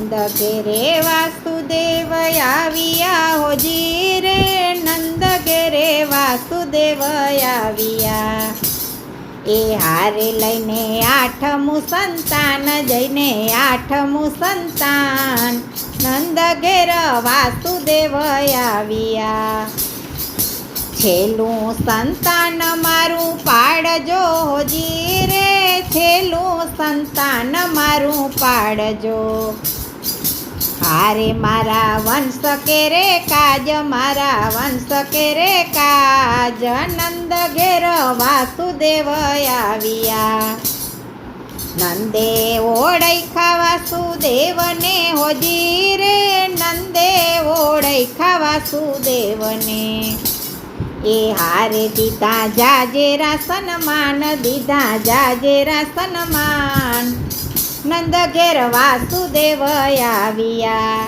નંદ ઘેરે વાસુદેવ આવ્યા હોજી રે, નંદ ઘેરે વાસુદેવ આવ્યા. એ હારે લઈને આઠમું સંતાન, જઈને આઠમું સંતાન, નંદ ઘેર વાસુદેવ આવ્યા. છેલ્લું સંતાન મારું પાડજો હોજી રે, છેલ્લું સંતાન મારું પાડજો. હારે મારા વંશ કેરે કાજ, મારા વંશ કેરે કાજ, નંદ ઘેર વાસુદેવ આવ્યા. નંદે ઓળખ્યા વાસુદેવને હોજી રે, નંદે ઓળખ્યા વાસુદેવને. એ હારે દીધા જાજેરા સન્માન, દીધા જાજેરા સન્માન, નંદ ઘેર વાસુદેવ આવ્યા.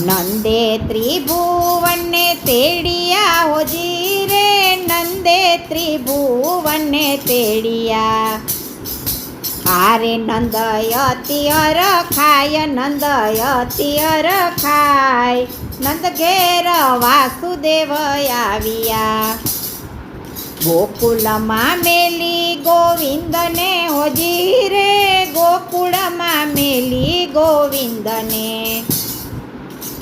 નંદે ત્રિભુવનને તેડિયા હોજી રે, નંદે ત્રિભુવનને તેડિયા. હારે નંદ અતિ અરખાય, નંદ અતિ અરખાય, નંદ ઘેર વાસુદેવ આવ્યા. ગોકુળમાં મેલી ગોવિંદને હોજી રે, ગોકુળમાં મેલી ગોવિંદને.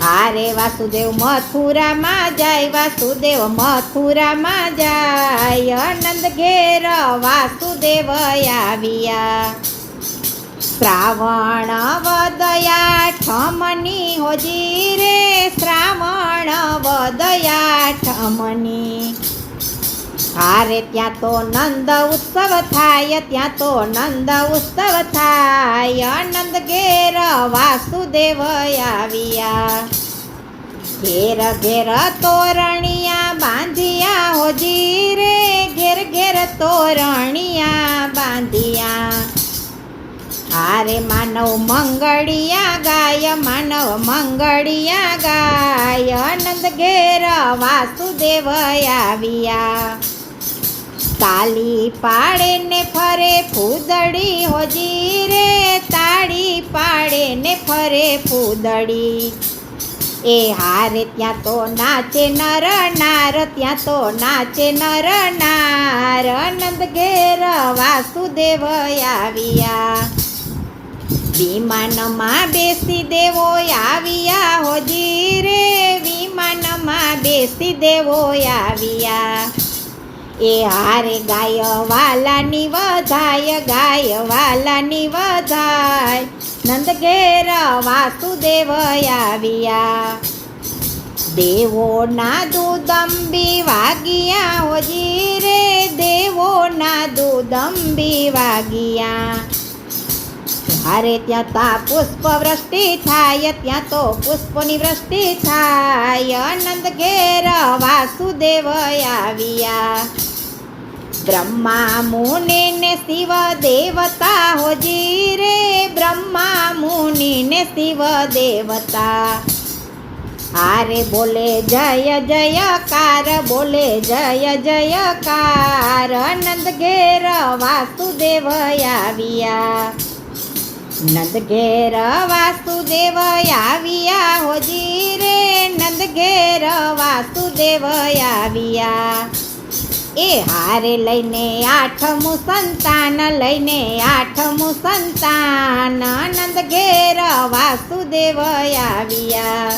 હારે વાસુદેવ મથુરામાં જાય, વાસુદેવ મથુરામાં જાય, નંદ ઘેર વાસુદેવ આવ્યા. શ્રાવણ વદયા ઠમની હોજી રે, શ્રાવણ વદયા ઠમની. હારે ત્યાં તો નંદ ઉત્સવ થાય, ત્યાં તો નંદ ઉત્સવ થાય, નંદ ઘેર વાસુદેવ આવ્યા. ઘેર ઘેર તોરણિયા બાંધિયા હોજી રે, ઘેર ઘેર તોરણિયા બાંધિયા. હારે માનવ મંગળિયા ગાય, માનવ મંગળિયા ગાય, નંદ ઘેર વાસુદેવ આવ્યા. તાળી પાડે ને ફરે ફૂદડી હોજી રે, તાળી પાડે ને ફરે ફૂદડી. એ હારે ત્યાં તો નાચે નર નાર, ત્યાં તો નાચે નર નાર, નંદ ઘેર વાસુદેવ આવ્યા. વિમાનમાં બેસી દેવો આવ્યા હોજી રે, વિમાનમાં બેસી દેવો આવ્યા. એ હારે ગાય વાલાની વધાય, ગાય વાલાની વધાય, નંદ ઘેર વાસુદેવ આવ્યા. દેવોના દુદંબી વાગ્યા હોજી રે, દેવોના દુદંબી વાગ્યા. હારે ત્યાં તા પુષ્પ વૃષ્ટિ થાય, ત્યાં તો પુષ્પની વૃષ્ટિ થાય, નંદ ઘેર વાસુદેવ આવ્યા. બ્રહ્મા મુનિ ને શિવ દેવતા હોજી રે, બ્રહ્મા મુનિ ને શિવ દેવતા. હારે બોલે જય જયકાર, બોલે જય જયકાર, નંદ ઘેર વાસુદેવ આવ્યા. નંદ ઘેર વાસુદેવ આવ્યા હોજી રે, નંદ ઘેર વાસુદેવ આવ્યા. એ હારે લઈને આઠમું સંતાન, લઈને આઠમું સંતાન, નંદ ઘેર વાસુદેવ આવ્યા.